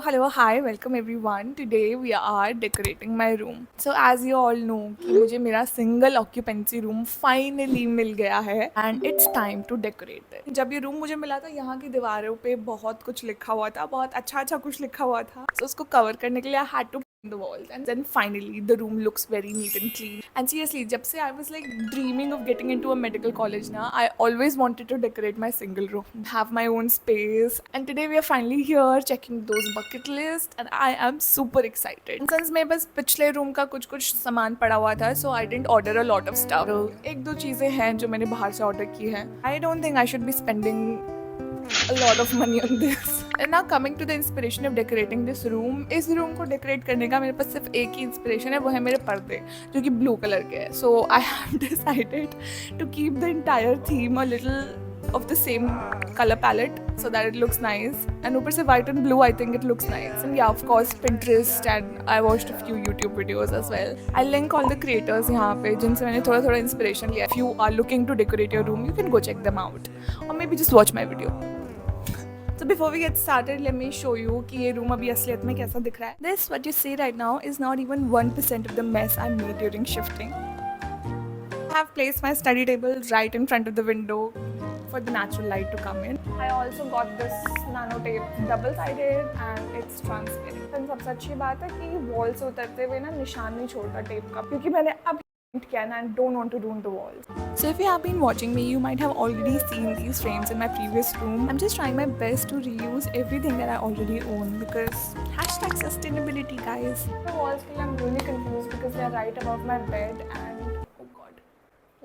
hello, hi, welcome everyone. Today we are decorating my room. So as you all know कि मुझे मेरा single occupancy room finally मिल गया है and it's time to decorate it. जब ये room मुझे मिला था यहाँ की दीवारों पे बहुत कुछ लिखा हुआ था, बहुत अच्छा कुछ लिखा हुआ था. So उसको cover करने के लिए I had to the walls, and then finally the room looks very neat and clean. And seriously, jab se I was like dreaming of getting into a medical college na, I always wanted to decorate my single room, have my own space, and today we are finally here checking those bucket list and I am super excited. And since मेरे पास पिछले room का कुछ सामान पड़ा हुआ था, so I didn't order a lot of stuff. तो एक दो चीज़ें हैं जो मैंने बाहर से order की हैं. I don't think I should be spending a lot of money on this. And now coming to the inspiration of decorating this room, इस रूम को डेकोरेट करने का मेरे पास सिर्फ एक ही इंस्पिरेशन है, वो है मेरे पर्दे जो कि ब्लू कलर के हैं. So I have decided to keep the entire theme a little of the same color palette so that it looks nice, and ऊपर से white and blue I think it looks nice. And yeah, of course Pinterest, and I watched a few YouTube videos as well. I'll link all the creators यहाँ पे जिनसे मैंने थोड़ा inspiration लिया. If you are looking to decorate your room, you can go check them out or maybe just watch my video. So before we get started, let me show you कि ये room अभी असलियत में कैसा दिख रहा है. This what you see right now is not even 1% of the mess I made during shifting. I have placed my study table right in front of the window for the natural light to come in. I also got this nano tape, double-sided, and it's transparent. And सबसे अच्छी बात है कि wall से उतरते हुए ना निशान नहीं छोड़ता tape का, क्योंकि मैंने अब paint किया and I don't want to ruin the walls. So if you have been watching me, you might have already seen these frames in my previous room. I'm just trying my best to reuse everything that I already own because hashtag sustainability, guys. The walls के लिए I'm really confused because they're right above my bed and oh god,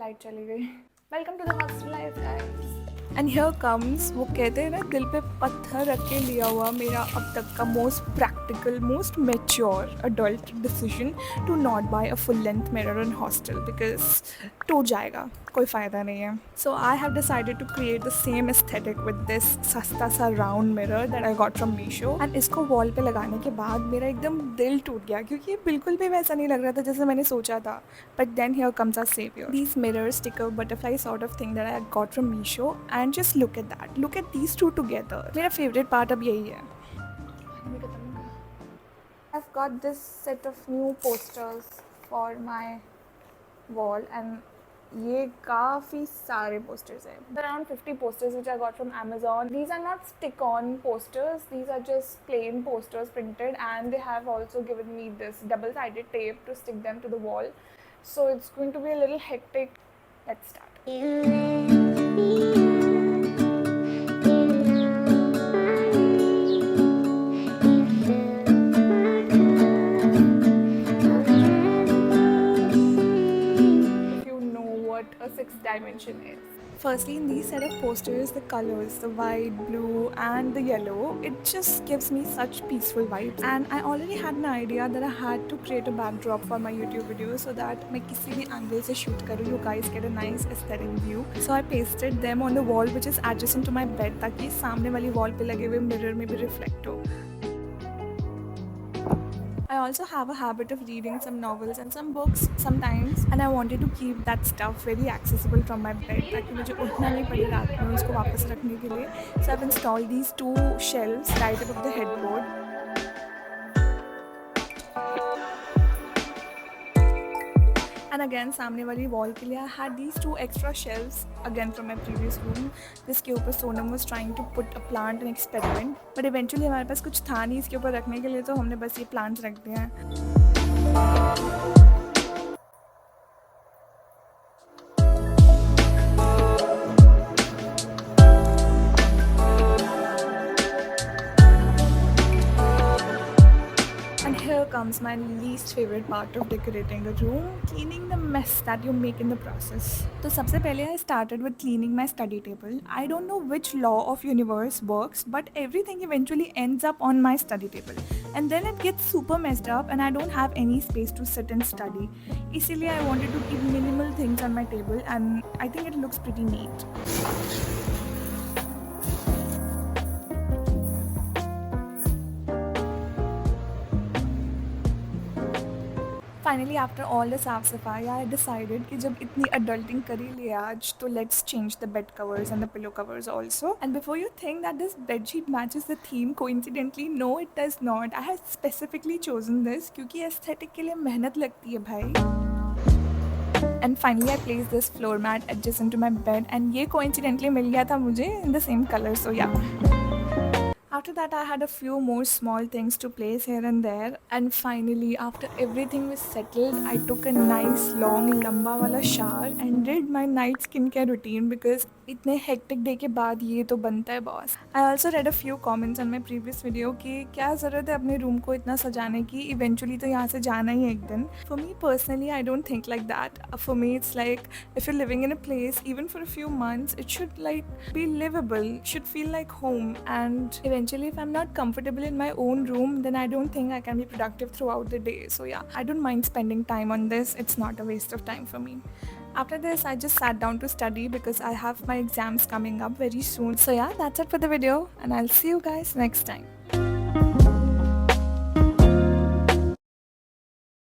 light चली गई. Welcome to the hostel life, guys. And here comes वो कहते हैं ना दिल पे पत्थर रख के लिया हुआ मेरा अब तक का most practical, most mature adult decision to not buy a full length mirror in hostel because टूट जाएगा, कोई फ़ायदा नहीं है. So I have decided to create the same aesthetic with this सस्ता सा round mirror that I got from Meesho, and इसको wall पे लगाने के बाद मेरा एकदम दिल टूट गया क्योंकि ये बिल्कुल भी वैसा नहीं लग रहा था जैसे मैंने सोचा था. But then here comes our savior. These mirrors sticker butterfly sort of thing that I got from Meesho, and just look at that. Look at these two together. मेरा favorite part अब यही है. I've got this set of new posters for my wall, and ये काफ़ी सारे posters हैं. There are around 50 posters which I got from Amazon. These are not stick-on posters. These are just plain posters printed, and they have also given me this double-sided tape to stick them to the wall. So it's going to be a little hectic. Let's start. A sixth dimension is. Firstly, in these set of posters, the colors, the white, blue and the yellow, it just gives me such peaceful vibes. And I already had an idea that I had to create a backdrop for my YouTube video so that मैं किसी भी angle से shoot करूँ, you guys get a nice aesthetic view. So I pasted them on the wall which is adjacent to my bed ताकि सामने वाली wall पे लगे हुए mirror में भी reflect हो. I also have a habit of reading some novels and some books sometimes, and I wanted to keep that stuff very accessible from my bed ताकि मुझे उठना नहीं पड़े रात में उसको वापस रखने के लिए. So I've installed these two shelves right above the headboard. And again सामने वाली wall के लिए I had these two extra shelves again from my previous room. जिसके ऊपर Sonam was trying to put a plant and experiment, but eventually हमारे पास कुछ था नहीं इसके ऊपर रखने के लिए, तो हमने बस ये plants रख दिए हैं. Comes my least favorite part of decorating a room, cleaning the mess that you make in the process. तो सबसे पहले I started with cleaning my study table. I don't know which law of universe works, but everything eventually ends up on my study table, and then it gets super messed up and I don't have any space to sit and study. इसीलिए I wanted to keep minimal things on my table, and I think it looks pretty neat. Finally after all the साफ सफाई I decided कि जब इतनी adulting कर ही लिया आज तो let's change the bed covers and the pillow covers also and before you think that this bedsheet matches the theme coincidentally no it does not I have specifically chosen this क्योंकि aesthetic के लिए मेहनत लगती है भाई and finally I place this floor mat adjacent to my bed and ये coincidentally मिल गया था मुझे in the same colour so yeah After that, I had a few more small things to place here and there. And finally, after everything was settled, I took a nice long lamba wala shower and did my night skincare routine because इतने hectic day के बाद ये तो बनता है boss. I also read a few comments on my previous video कि क्या ज़रूरत है अपने room को इतना सजाने की eventually तो यहाँ से जाना ही है एक दिन. For me personally, I don't think like that. For me, it's like if you're living in a place, even for a few months, it should like be livable, should feel like home and eventually if I'm not comfortable in my own room then I don't think I can be productive throughout the day. So yeah, I don't mind spending time on this. It's not a waste of time for me. After this I just sat down to study because I have my exams coming up very soon. So yeah, that's it for the video and I'll see you guys next time.